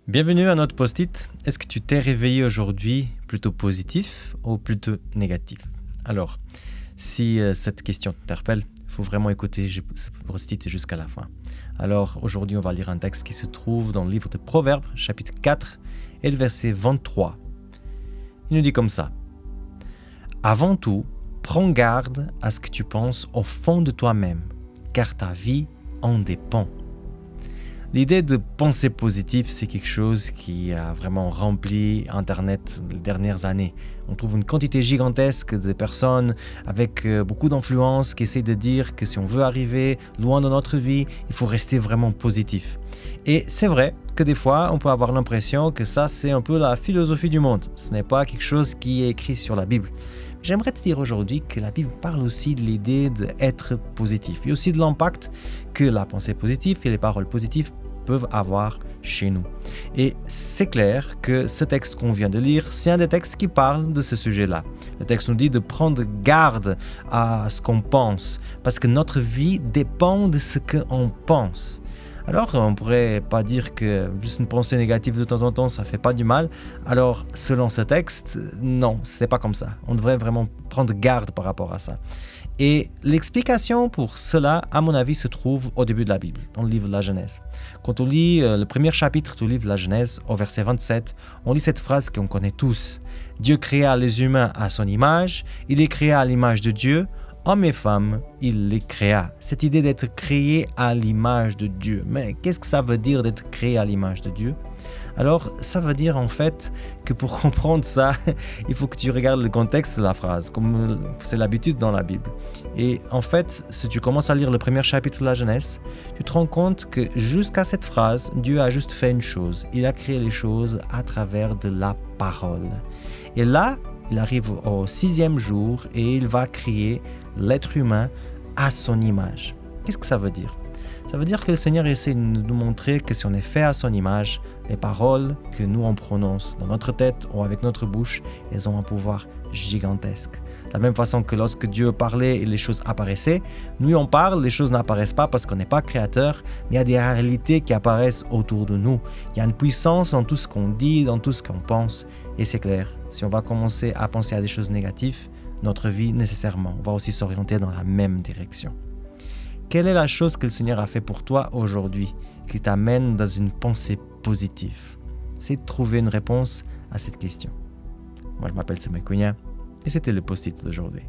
Bienvenue à notre post-it. Est-ce que tu t'es réveillé aujourd'hui plutôt positif ou plutôt négatif? Alors, si cette question t'interpelle, il faut vraiment écouter ce post-it jusqu'à la fin. Alors, aujourd'hui, on va lire un texte qui se trouve dans le livre de Proverbes, chapitre 4, et le verset 23. Il nous dit comme ça. Avant tout, prends garde à ce que tu penses au fond de toi-même, car ta vie en dépend. L'idée de pensée positive, c'est quelque chose qui a vraiment rempli Internet les dernières années. On trouve une quantité gigantesque de personnes avec beaucoup d'influence qui essayent de dire que si on veut arriver loin dans notre vie, il faut rester vraiment positif. Et c'est vrai que des fois, on peut avoir l'impression que ça, c'est un peu la philosophie du monde. Ce n'est pas quelque chose qui est écrit sur la Bible. J'aimerais te dire aujourd'hui que la Bible parle aussi de l'idée d'être positif et aussi de l'impact que la pensée positive et les paroles positives peuvent avoir chez nous. Et c'est clair que ce texte qu'on vient de lire, c'est un des textes qui parle de ce sujet-là. Le texte nous dit de prendre garde à ce qu'on pense, parce que notre vie dépend de ce qu'on pense. Alors, on pourrait pas dire que juste une pensée négative de temps en temps, ça fait pas du mal. Alors, selon ce texte, non, c'est pas comme ça. On devrait vraiment prendre garde par rapport à ça. Et l'explication pour cela, à mon avis, se trouve au début de la Bible, dans le livre de la Genèse. Quand on lit le premier chapitre du livre de la Genèse, au verset 27, on lit cette phrase qu'on connaît tous. Dieu créa les humains à son image, il les créa à l'image de Dieu, hommes et femmes, il les créa. Cette idée d'être créé à l'image de Dieu. Mais qu'est-ce que ça veut dire d'être créé à l'image de Dieu? Alors, ça veut dire en fait que pour comprendre ça, il faut que tu regardes le contexte de la phrase, comme c'est l'habitude dans la Bible. Et en fait, si tu commences à lire le premier chapitre de la Genèse, tu te rends compte que jusqu'à cette phrase, Dieu a juste fait une chose. Il a créé les choses à travers de la parole. Et là, il arrive au 6e jour et il va créer l'être humain à son image. Qu'est-ce que ça veut dire? Ça veut dire que le Seigneur essaie de nous montrer que si on est fait à son image, les paroles que nous on prononce dans notre tête ou avec notre bouche, elles ont un pouvoir gigantesque. De la même façon que lorsque Dieu parlait et les choses apparaissaient, nous on parle, les choses n'apparaissent pas parce qu'on n'est pas créateur, mais il y a des réalités qui apparaissent autour de nous. Il y a une puissance dans tout ce qu'on dit, dans tout ce qu'on pense, et c'est clair, si on va commencer à penser à des choses négatives, notre vie nécessairement va aussi s'orienter dans la même direction. Quelle est la chose que le Seigneur a fait pour toi aujourd'hui qui t'amène dans une pensée positive? C'est de trouver une réponse à cette question. Moi, je m'appelle Samuel Cunha et c'était le post-it d'aujourd'hui.